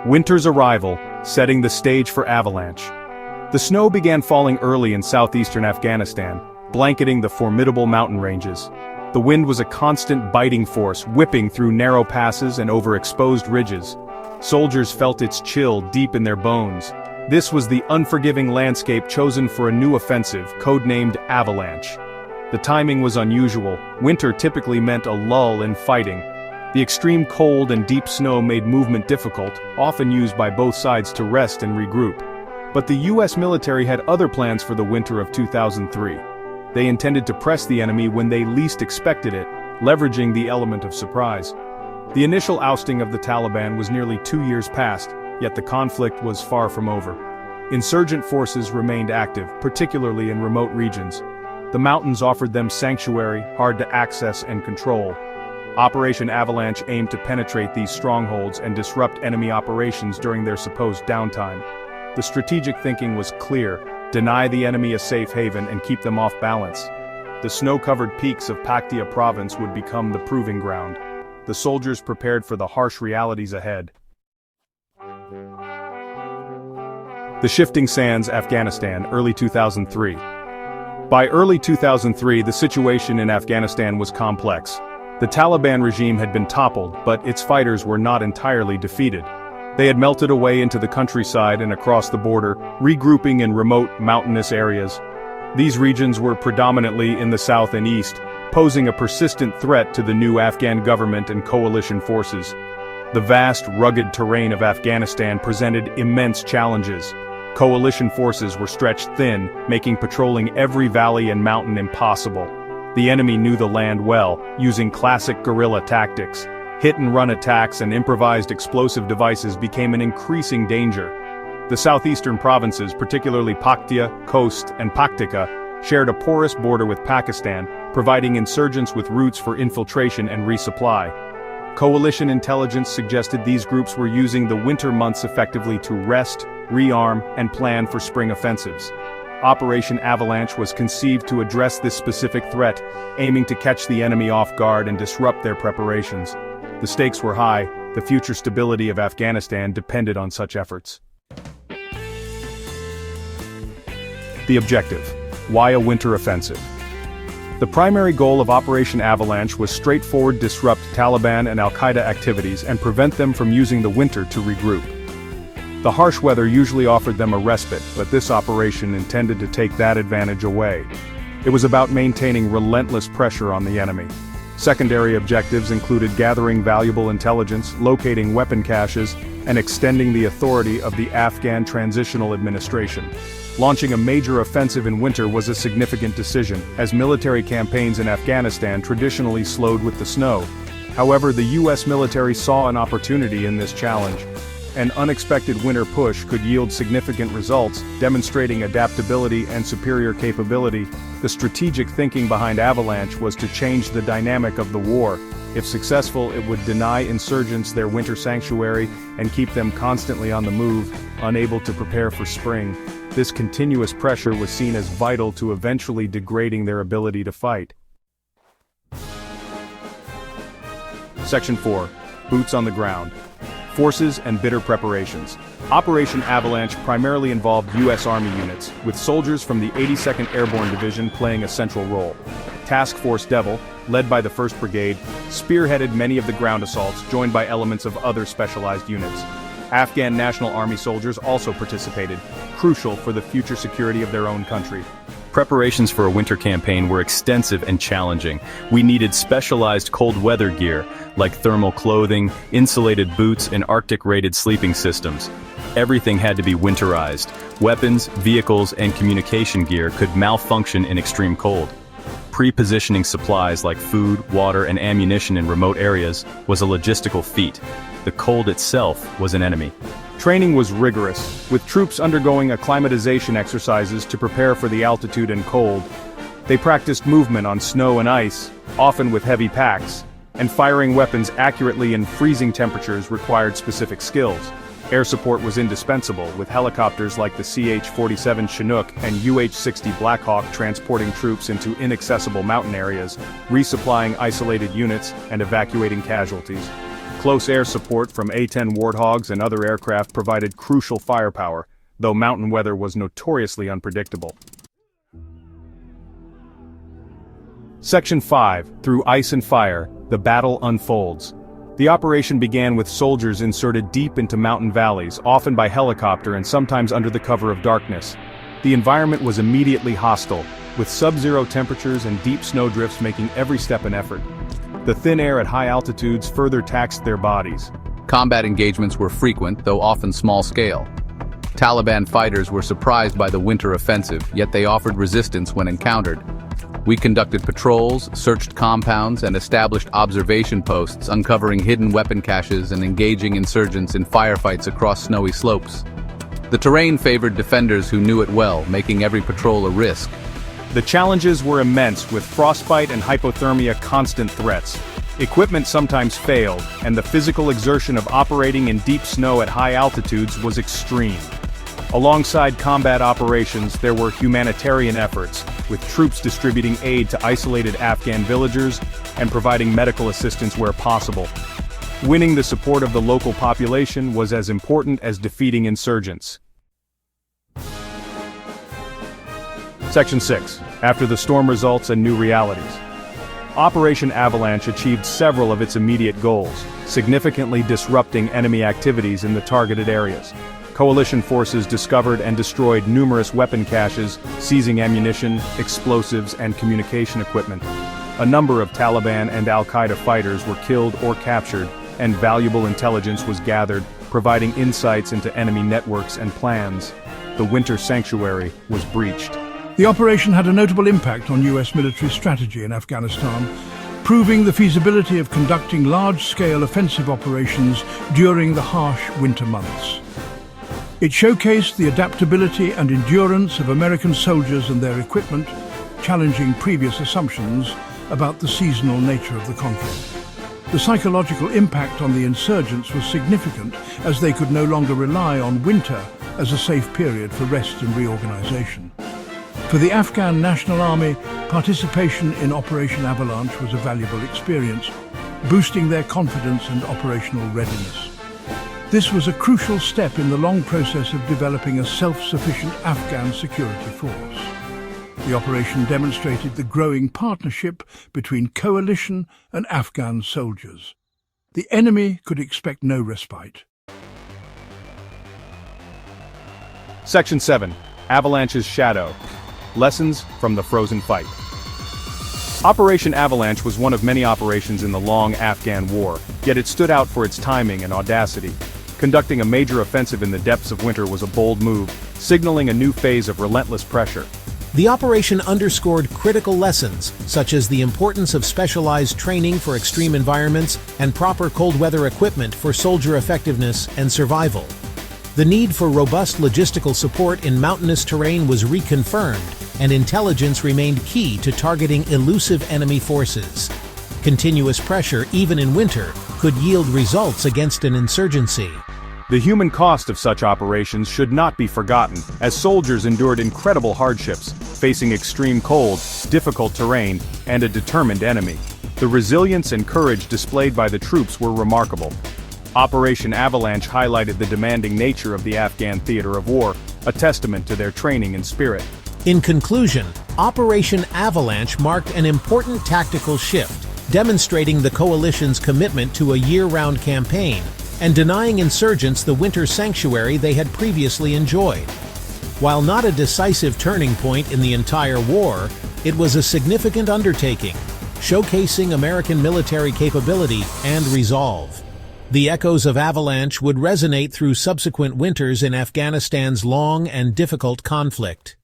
Winter's arrival, setting the stage for avalanche. The snow began falling early in southeastern Afghanistan, blanketing the formidable mountain ranges. The wind was a constant biting force, whipping through narrow passes and over exposed ridges. Soldiers felt its chill deep in their bones. This was the unforgiving landscape chosen for a new offensive, codenamed Avalanche. The timing was unusual. Winter typically meant a lull in fighting. The extreme cold and deep snow made movement difficult, often used by both sides to rest and regroup. But the US military had other plans for the winter of 2003. They intended to press the enemy when they least expected it, leveraging the element of surprise. The initial ousting of the Taliban was nearly 2 years past, yet the conflict was far from over. Insurgent forces remained active, particularly in remote regions. The mountains offered them sanctuary, hard to access and control. Operation Avalanche aimed to penetrate these strongholds and disrupt enemy operations during their supposed downtime. The strategic thinking was clear: deny the enemy a safe haven and keep them off balance. The snow-covered peaks of Paktika province would become the proving ground. The soldiers prepared for the harsh realities ahead. The shifting sands, Afghanistan, early 2003. By early 2003, the situation in Afghanistan was complex. The Taliban regime had been toppled, but its fighters were not entirely defeated. They had melted away into the countryside and across the border, regrouping in remote, mountainous areas. These regions were predominantly in the south and east, posing a persistent threat to the new Afghan government and coalition forces. The vast, rugged terrain of Afghanistan presented immense challenges. Coalition forces were stretched thin, making patrolling every valley and mountain impossible. The enemy knew the land well, using classic guerrilla tactics. Hit-and-run attacks and improvised explosive devices became an increasing danger. The southeastern provinces, particularly Paktia, Khost, and Paktika, shared a porous border with Pakistan, providing insurgents with routes for infiltration and resupply. Coalition intelligence suggested these groups were using the winter months effectively to rest, rearm, and plan for spring offensives. Operation Avalanche was conceived to address this specific threat, aiming to catch the enemy off guard and disrupt their preparations. The stakes were high. The future stability of Afghanistan depended on such efforts. The objective: why a winter offensive? The primary goal of Operation Avalanche was straightforward: disrupt Taliban and al-Qaeda activities and prevent them from using the winter to regroup. The harsh weather usually offered them a respite, but this operation intended to take that advantage away. It was about maintaining relentless pressure on the enemy. Secondary objectives included gathering valuable intelligence, locating weapon caches, and extending the authority of the Afghan Transitional Administration. Launching a major offensive in winter was a significant decision, as military campaigns in Afghanistan traditionally slowed with the snow. However, the US military saw an opportunity in this challenge. An unexpected winter push could yield significant results, demonstrating adaptability and superior capability. The strategic thinking behind Avalanche was to change the dynamic of the war. If successful, it would deny insurgents their winter sanctuary and keep them constantly on the move, unable to prepare for spring. This continuous pressure was seen as vital to eventually degrading their ability to fight. Section 4. Boots on the ground. Forces and bitter preparations. Operation Avalanche primarily involved U.S. Army units, with soldiers from the 82nd Airborne Division playing a central role. Task Force Devil, led by the 1st Brigade, spearheaded many of the ground assaults, joined by elements of other specialized units. Afghan National Army soldiers also participated, crucial for the future security of their own country. Preparations for a winter campaign were extensive and challenging. We needed specialized cold weather gear, like thermal clothing, insulated boots, and Arctic-rated sleeping systems. Everything had to be winterized. Weapons, vehicles, and communication gear could malfunction in extreme cold. Pre-positioning supplies like food, water, and ammunition in remote areas was a logistical feat. The cold itself was an enemy. Training was rigorous, with troops undergoing acclimatization exercises to prepare for the altitude and cold. They practiced movement on snow and ice, often with heavy packs, and firing weapons accurately in freezing temperatures required specific skills. Air support was indispensable, with helicopters like the CH-47 Chinook and UH-60 Blackhawk transporting troops into inaccessible mountain areas, resupplying isolated units, and evacuating casualties. Close air support from A-10 Warthogs and other aircraft provided crucial firepower, though mountain weather was notoriously unpredictable. Section 5. Through ice and fire, the battle unfolds. The operation began with soldiers inserted deep into mountain valleys, often by helicopter and sometimes under the cover of darkness. The environment was immediately hostile, with sub-zero temperatures and deep snowdrifts making every step an effort. The thin air at high altitudes further taxed their bodies. Combat engagements were frequent, though often small-scale. Taliban fighters were surprised by the winter offensive, yet they offered resistance when encountered. We conducted patrols, searched compounds, and established observation posts, uncovering hidden weapon caches and engaging insurgents in firefights across snowy slopes. The terrain favored defenders who knew it well, making every patrol a risk. The challenges were immense, with frostbite and hypothermia constant threats. Equipment sometimes failed, and the physical exertion of operating in deep snow at high altitudes was extreme. Alongside combat operations, there were humanitarian efforts, with troops distributing aid to isolated Afghan villagers and providing medical assistance where possible. Winning the support of the local population was as important as defeating insurgents. Section 6. After the storm results and new realities. Operation Avalanche achieved several of its immediate goals, significantly disrupting enemy activities in the targeted areas. Coalition forces discovered and destroyed numerous weapon caches, seizing ammunition, explosives, and communication equipment. A number of Taliban and al-Qaeda fighters were killed or captured, and valuable intelligence was gathered, providing insights into enemy networks and plans. The winter sanctuary was breached. The operation had a notable impact on U.S. military strategy in Afghanistan, proving the feasibility of conducting large-scale offensive operations during the harsh winter months. It showcased the adaptability and endurance of American soldiers and their equipment, challenging previous assumptions about the seasonal nature of the conflict. The psychological impact on the insurgents was significant, as they could no longer rely on winter as a safe period for rest and reorganization. For the Afghan National Army, participation in Operation Avalanche was a valuable experience, boosting their confidence and operational readiness. This was a crucial step in the long process of developing a self-sufficient Afghan security force. The operation demonstrated the growing partnership between coalition and Afghan soldiers. The enemy could expect no respite. Section 7. Avalanche's Shadow. Lessons from the Frozen Fight. Operation Avalanche was one of many operations in the long Afghan war, yet it stood out for its timing and audacity. Conducting a major offensive in the depths of winter was a bold move, signaling a new phase of relentless pressure. The operation underscored critical lessons, such as the importance of specialized training for extreme environments and proper cold weather equipment for soldier effectiveness and survival. The need for robust logistical support in mountainous terrain was reconfirmed, and intelligence remained key to targeting elusive enemy forces. Continuous pressure, even in winter, could yield results against an insurgency. The human cost of such operations should not be forgotten, as soldiers endured incredible hardships, facing extreme cold, difficult terrain, and a determined enemy. The resilience and courage displayed by the troops were remarkable. Operation Avalanche highlighted the demanding nature of the Afghan theater of war, a testament to their training and spirit. In conclusion, Operation Avalanche marked an important tactical shift, demonstrating the coalition's commitment to a year-round campaign and denying insurgents the winter sanctuary they had previously enjoyed. While not a decisive turning point in the entire war, it was a significant undertaking, showcasing American military capability and resolve. The echoes of Avalanche would resonate through subsequent winters in Afghanistan's long and difficult conflict.